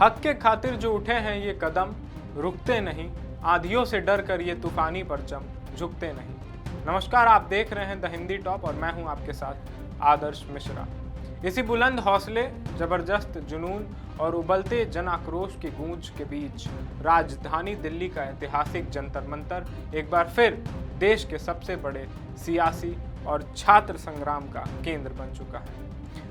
हक के खातिर जो उठे हैं ये कदम रुकते नहीं, आंधियों से डर कर ये तूफानी परचम झुकते नहीं। नमस्कार, आप देख रहे हैं द हिंदी टॉप और मैं हूं आपके साथ आदर्श मिश्रा। इसी बुलंद हौसले, जबरदस्त जुनून और उबलते जन आक्रोश की गूंज के बीच राजधानी दिल्ली का ऐतिहासिक जंतर मंतर एक बार फिर देश के सबसे बड़े सियासी और छात्र संग्राम का केंद्र बन चुका है,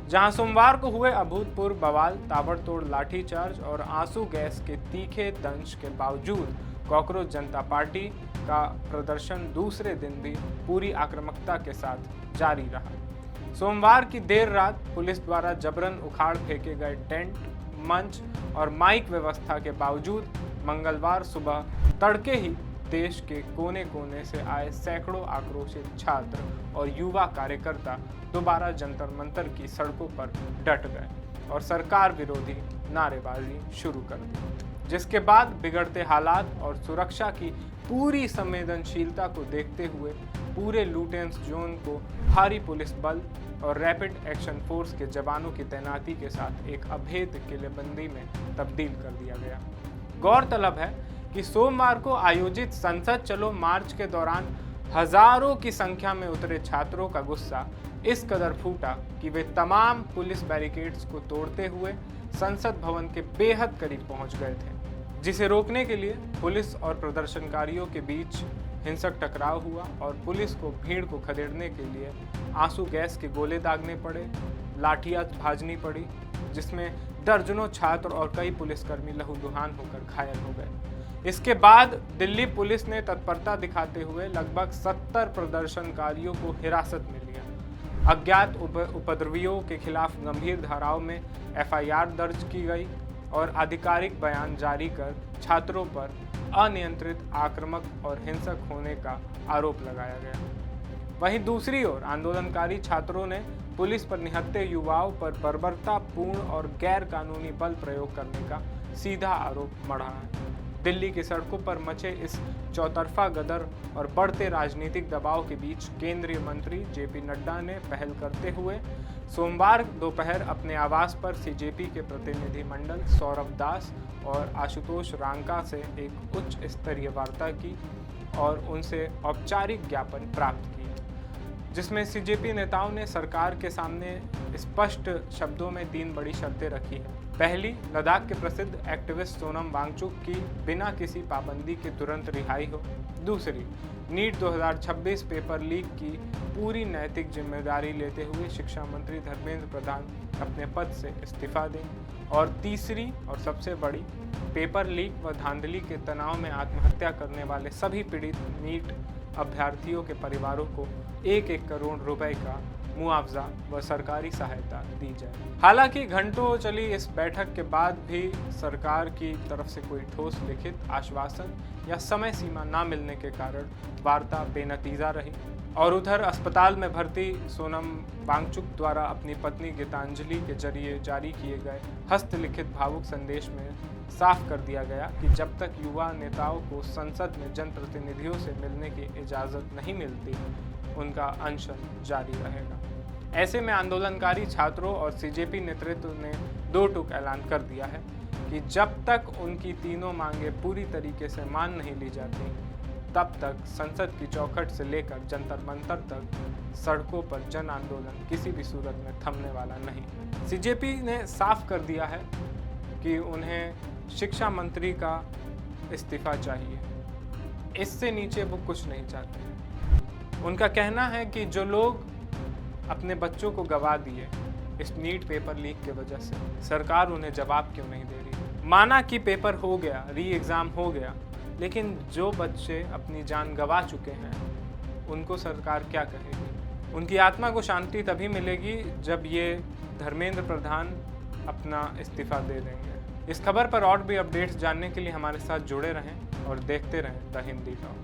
जहां सोमवार को हुए अभूतपूर्व बवाल, ताबड़तोड़ लाठीचार्ज और आंसू गैस के तीखे दंश के बावजूद कॉकरोच जनता पार्टी का प्रदर्शन दूसरे दिन भी पूरी आक्रामकता के साथ जारी रहा। सोमवार की देर रात पुलिस द्वारा जबरन उखाड़ फेंके गए टेंट, मंच और माइक व्यवस्था के बावजूद मंगलवार सुबह तड़के ही देश के कोने कोने से आए सैकड़ों आक्रोशित छात्र और युवा कार्यकर्ता दोबारा जंतर मंतर की सड़कों पर डट गए और सरकार विरोधी नारेबाजी शुरू कर दी, जिसके बाद बिगड़ते हालात और सुरक्षा की पूरी संवेदनशीलता को देखते हुए पूरे लुटेंस जोन को भारी पुलिस बल और रैपिड एक्शन फोर्स के जवानों की तैनाती के साथ एक अभेद किलेबंदी में तब्दील कर दिया गया। गौरतलब है कि सोमवार को आयोजित संसद चलो मार्च के दौरान हजारों की संख्या में उतरे छात्रों का गुस्सा इस कदर फूटा कि वे तमाम पुलिस बैरिकेड्स को तोड़ते हुए संसद भवन के बेहद करीब पहुंच गए थे, जिसे रोकने के लिए पुलिस और प्रदर्शनकारियों के बीच हिंसक टकराव हुआ और पुलिस को भीड़ को खदेड़ने के लिए आंसू गैस के गोले दागने पड़े, लाठियां भाजनी पड़ी, जिसमें दर्जनों छात्र और कई पुलिसकर्मी लहूलुहान होकर घायल हो गए। इसके बाद दिल्ली पुलिस ने तत्परता दिखाते हुए लगभग 70 प्रदर्शनकारियों को हिरासत में लिया। अज्ञात उपद्रवियों के खिलाफ गंभीर धाराओं में एफआईआर दर्ज की गई और आधिकारिक बयान जारी कर छात्रों पर अनियंत्रित, आक्रामक और हिंसक होने का आरोप लगाया गया। वहीं दूसरी ओर आंदोलनकारी छात्रों ने पुलिस पर निहत्थे युवाओं पर बर्बरतापूर्ण और गैर कानूनी बल प्रयोग करने का सीधा आरोप मढ़ा है। दिल्ली की सड़कों पर मचे इस चौतरफा गदर और बढ़ते राजनीतिक दबाव के बीच केंद्रीय मंत्री जेपी नड्डा ने पहल करते हुए सोमवार दोपहर अपने आवास पर सीजेपी के प्रतिनिधि मंडल सौरभ दास और आशुतोष रांका से एक उच्च स्तरीय वार्ता की और उनसे औपचारिक ज्ञापन प्राप्त किया, जिसमें सीजेपी नेताओं ने सरकार के सामने स्पष्ट शब्दों में 3 बड़ी शर्तें रखी हैं। पहली, लद्दाख के प्रसिद्ध एक्टिविस्ट सोनम वांगचुक की बिना किसी पाबंदी के तुरंत रिहाई हो। दूसरी, नीट 2026 पेपर लीक की पूरी नैतिक जिम्मेदारी लेते हुए शिक्षा मंत्री धर्मेंद्र प्रधान अपने पद से इस्तीफा दें। और तीसरी और सबसे बड़ी, पेपर लीक व धांधली के तनाव में आत्महत्या करने वाले सभी पीड़ित नीट अभ्यर्थियों के परिवारों को 1-1 करोड़ रुपए का मुआवजा व सरकारी सहायता दी जाए। हालांकि घंटों चली इस बैठक के बाद भी सरकार की तरफ से कोई ठोस लिखित आश्वासन या समय सीमा न मिलने के कारण वार्ता बेनतीजा रही। और उधर अस्पताल में भर्ती सोनम वांगचुक द्वारा अपनी पत्नी गीतांजलि के जरिए जारी किए गए हस्तलिखित भावुक संदेश में साफ कर दिया गया कि जब तक युवा नेताओं को संसद में जनप्रतिनिधियों से मिलने की इजाज़त नहीं मिलती, उनका अनशन जारी रहेगा। ऐसे में आंदोलनकारी छात्रों और सीजेपी नेतृत्व ने 2 टूक ऐलान कर दिया है कि जब तक उनकी तीनों मांगे पूरी तरीके से मान नहीं ली जाती, तब तक संसद की चौखट से लेकर जंतर मंतर तक सड़कों पर जन आंदोलन किसी भी सूरत में थमने वाला नहीं। सीजेपी ने साफ कर दिया है कि उन्हें शिक्षा मंत्री का इस्तीफा चाहिए, इससे नीचे वो कुछ नहीं चाहते। उनका कहना है कि जो लोग अपने बच्चों को गवा दिए इस नीट पेपर लीक के वजह से, सरकार उन्हें जवाब क्यों नहीं दे रही। माना कि पेपर हो गया, री एग्ज़ाम हो गया, लेकिन जो बच्चे अपनी जान गवा चुके हैं उनको सरकार क्या कहेगी। उनकी आत्मा को शांति तभी मिलेगी जब ये धर्मेंद्र प्रधान अपना इस्तीफा दे देंगे। इस खबर पर और भी अपडेट्स जानने के लिए हमारे साथ जुड़े रहें और देखते रहें द हिंदी टॉप।